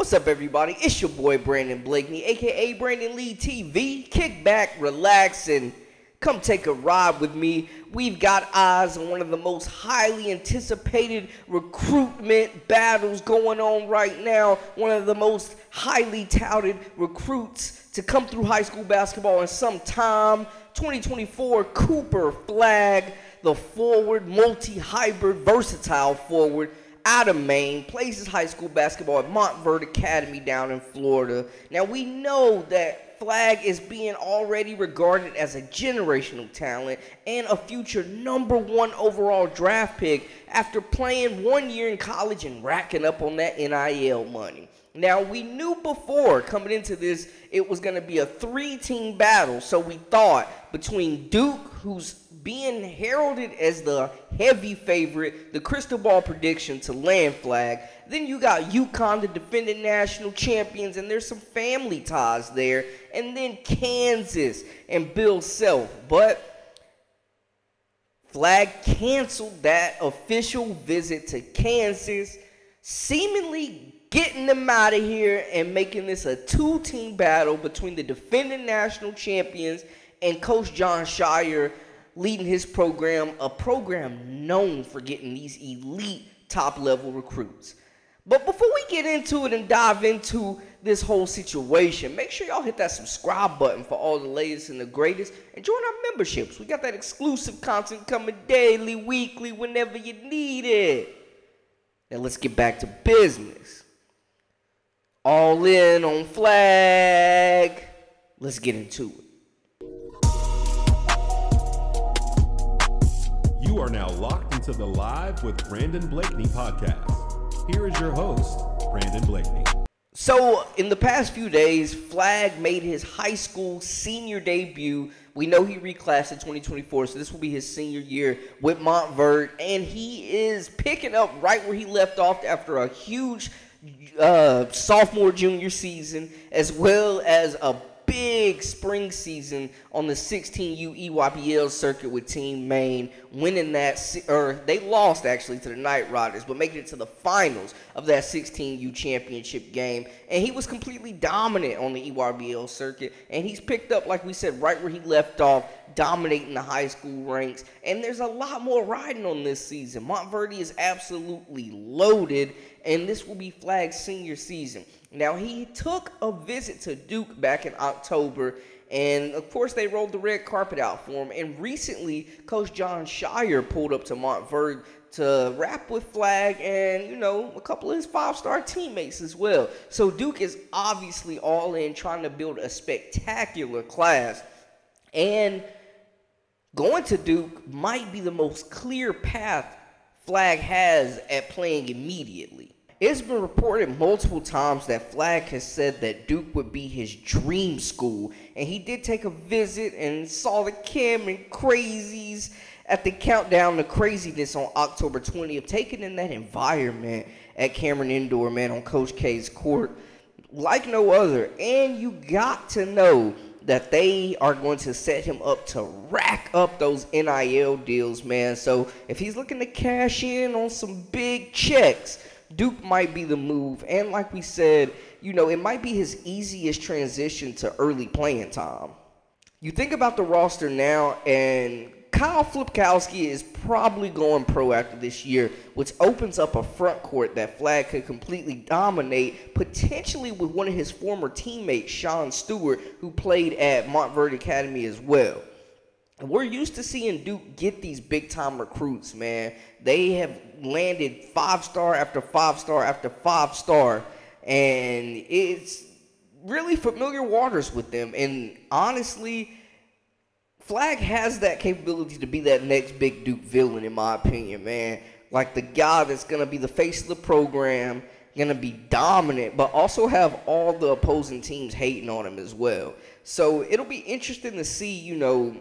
What's up, everybody? It's your boy Brandon Blakeney, aka Brandon Lee TV. Kick back, relax, and come take a ride with me. We've got eyes on one of the most highly anticipated recruitment battles going on right now. One of the most highly touted recruits to come through high school basketball in some time. 2024 Cooper Flagg, the forward, multi-hybrid, versatile forward out of Maine, plays his high school basketball at Montverde Academy down in Florida. Now, we know that Flagg is being already regarded as a generational talent and a future #1 overall draft pick after playing 1 year in college and racking up on that NIL money. Now, we knew before coming into this it was going to be a 3-team battle, so we thought between Duke, who's being heralded as the heavy favorite, the crystal ball prediction to land Flagg. Then you got Uconn, the defending national champions, and there's some family ties there. And then Kansas and Bill Self. But Flagg canceled that official visit to Kansas, seemingly getting them out of here and making this a 2-team battle between the defending national champions and Coach Jon Scheyer, leading his program, a program known for getting these elite top-level recruits. But before we get into it and dive into this whole situation, make sure y'all hit that subscribe button for all the latest and the greatest, and join our memberships. We got that exclusive content coming daily, weekly, whenever you need it. Now let's get back to business. All in on Flagg. Let's get into it. You are now locked into the Live with Brandon Blakeney podcast. Here is your host, Brandon Blakeney. So, in the past few days, Flagg made his high school senior debut. We know he reclassed in 2024, so this will be his senior year with Montverde, and he is picking up right where he left off after a huge sophomore, junior season, as well as a big spring season on the 16U EYBL circuit with Team Maine, winning that, or they lost actually to the Knight Riders, but making it to the finals of that 16U championship game. And he was completely dominant on the EYBL circuit, and he's picked up, like we said, right where he left off, dominating the high school ranks. And there's a lot more riding on this season. Montverde is absolutely loaded, and this will be Flagg's senior season. Now, he took a visit to Duke back in October, and of course they rolled the red carpet out for him. And recently, Coach Jon Scheyer pulled up to Montverde to rap with Flagg and, you know, a couple of his 5-star teammates as well. So Duke is obviously all in, trying to build a spectacular class. And going to Duke might be the most clear path Flagg has at playing immediately. It's been reported multiple times that Flagg has said that Duke would be his dream school, and he did take a visit and saw the Kim and Crazies at the Countdown to Craziness on October 20th, taking in that environment at Cameron Indoor, man, on Coach K's court like no other. And you got to know that they are going to set him up to rack up those NIL deals, man. So if he's looking to cash in on some big checks, Duke might be the move. And like we said, you know, it might be his easiest transition to early playing time. You think about the roster now, and Kyle Flipkowski is probably going pro after this year, which opens up a front court that Flagg could completely dominate, potentially with one of his former teammates, Sean Stewart, who played at Montverde Academy as well. And we're used to seeing Duke get these big-time recruits, man. They have landed 5-star after 5-star after 5-star, and it's really familiar waters with them. And honestly, Flagg has that capability to be that next big Duke villain, in my opinion, man. Like the guy that's going to be the face of the program, going to be dominant, but also have all the opposing teams hating on him as well. So it'll be interesting to see, you know,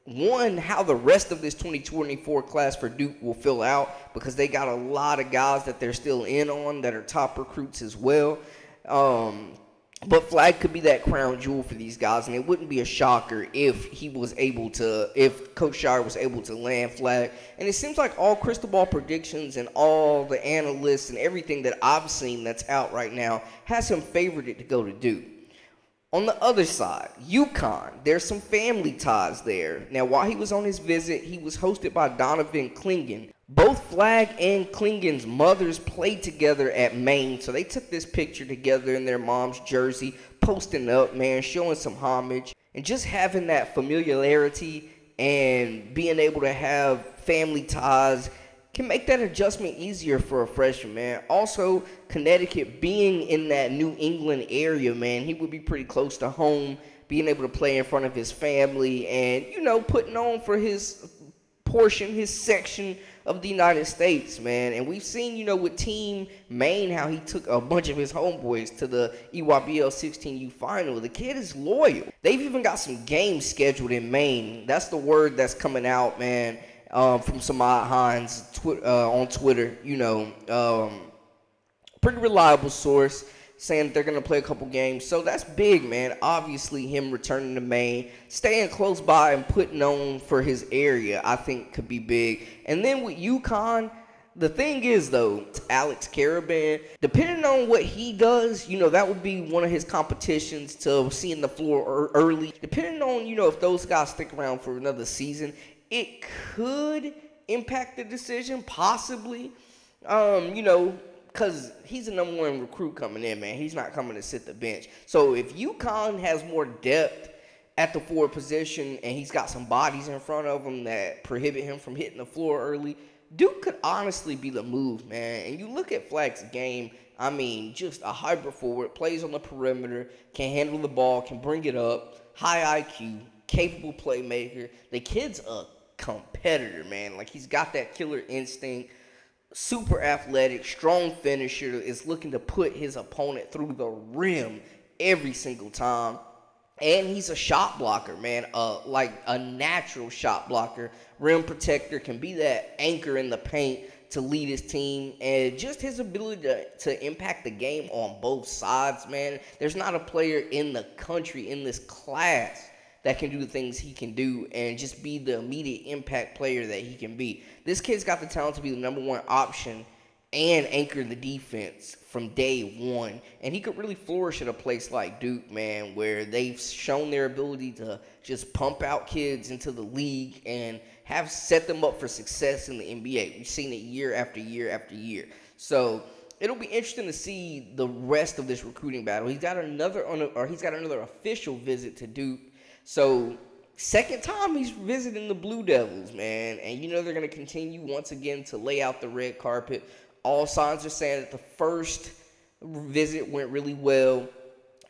one, how the rest of this 2024 class for Duke will fill out, because they got a lot of guys that they're still in on that are top recruits as well. But Flagg could be that crown jewel for these guys, and it wouldn't be a shocker if Coach Shire was able to land Flagg. And it seems like all crystal ball predictions and all the analysts and everything that I've seen that's out right now has him favored to go to Duke. On the other side, Uconn, there's some family ties there. Now, while he was on his visit, he was hosted by Donovan Clingan. Both Flagg and Clingan's mothers played together at Maine, so they took this picture together in their mom's jersey, posting up, man, showing some homage. And just having that familiarity and being able to have family ties can make that adjustment easier for a freshman, man. Also, Connecticut being in that New England area, man, he would be pretty close to home, being able to play in front of his family and, putting on for his portion, his section of the United States, man. And we've seen, with Team Maine, how he took a bunch of his homeboys to the EYBL 16U final. The kid is loyal. They've even got some games scheduled in Maine. That's the word that's coming out, man. From Samad Hines on Twitter, pretty reliable source saying that they're going to play a couple games. So that's big, man. Obviously, him returning to Maine, staying close by and putting on for his area, I think could be big. And then with Uconn, the thing is, though, Alex Caravan, depending on what he does, that would be one of his competitions to seeing the floor early. Depending on, if those guys stick around for another season, it could impact the decision, possibly, because he's the number one recruit coming in, man. He's not coming to sit the bench. So if Uconn has more depth at the forward position and he's got some bodies in front of him that prohibit him from hitting the floor early, Duke could honestly be the move, man. And you look at Flagg's game, just a hybrid forward, plays on the perimeter, can handle the ball, can bring it up, high IQ, capable playmaker. The kid's a competitor, man. Like, he's got that killer instinct, super athletic, strong finisher, is looking to put his opponent through the rim every single time. And he's a shot blocker, man, like a natural shot blocker, rim protector, can be that anchor in the paint to lead his team, and just his ability to impact the game on both sides, man. There's not a player in the country, in this class, that can do the things he can do and just be the immediate impact player that he can be. This kid's got the talent to be the number one option and anchor the defense from day one. And he could really flourish at a place like Duke, man, where they've shown their ability to just pump out kids into the league and have set them up for success in the NBA. We've seen it year after year after year. So it'll be interesting to see the rest of this recruiting battle. He's got another official visit to Duke. So, second time he's visiting the Blue Devils, man. And they're going to continue once again to lay out the red carpet. All signs are saying that the first visit went really well.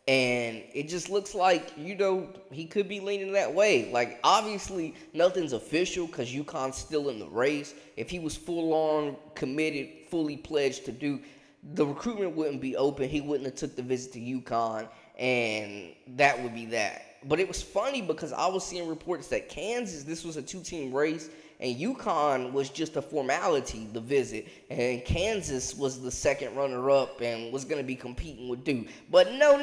And it just looks like, he could be leaning that way. Like, obviously, nothing's official because UConn's still in the race. If he was full-on committed, fully pledged to Duke, the recruitment wouldn't be open. He wouldn't have took the visit to UConn, and that would be that. But it was funny because I was seeing reports that Kansas, this was a two-team race, and UConn was just a formality, the visit. And Kansas was the second runner-up and was going to be competing with Duke. But no.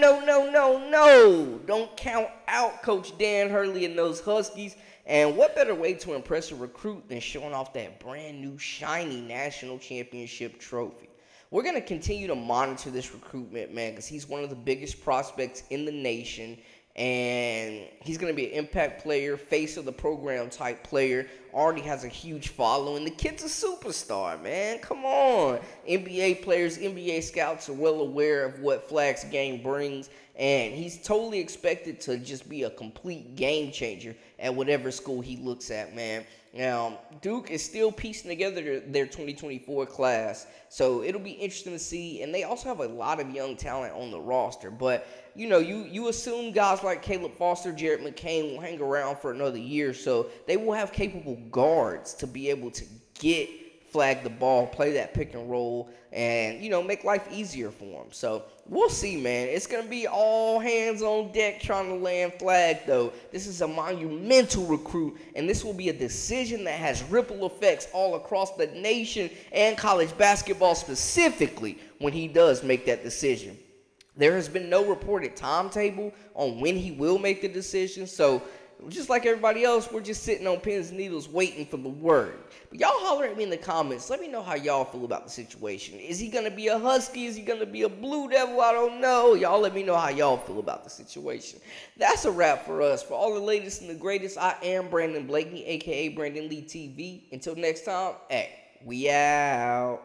Don't count out Coach Dan Hurley and those Huskies. And what better way to impress a recruit than showing off that brand-new, shiny national championship trophy? We're going to continue to monitor this recruitment, man, because he's one of the biggest prospects in the nation. And he's going to be an impact player, face of the program type player, already has a huge following. The kid's a superstar, man. Come on. NBA players, NBA scouts are well aware of what Flagg's game brings, and he's totally expected to just be a complete game changer at whatever school he looks at, man. Now, Duke is still piecing together their 2024 class, so it'll be interesting to see. And they also have a lot of young talent on the roster. But, you assume guys like Caleb Foster, Jared McCain will hang around for another year, so they will have capable guards to be able to get Flagg the ball, play that pick and roll, and, make life easier for him. So we'll see, man. It's going to be all hands on deck trying to land Flagg, though. This is a monumental recruit, and this will be a decision that has ripple effects all across the nation and college basketball specifically when he does make that decision. There has been no reported timetable on when he will make the decision. So just like everybody else, we're just sitting on pins and needles waiting for the word. But y'all holler at me in the comments. Let me know how y'all feel about the situation. Is he going to be a Husky? Is he going to be a Blue Devil? I don't know. Y'all let me know how y'all feel about the situation. That's a wrap for us. For all the latest and the greatest, I am Brandon Blakeney, a.k.a. Brandon Lee TV. Until next time, hey, we out.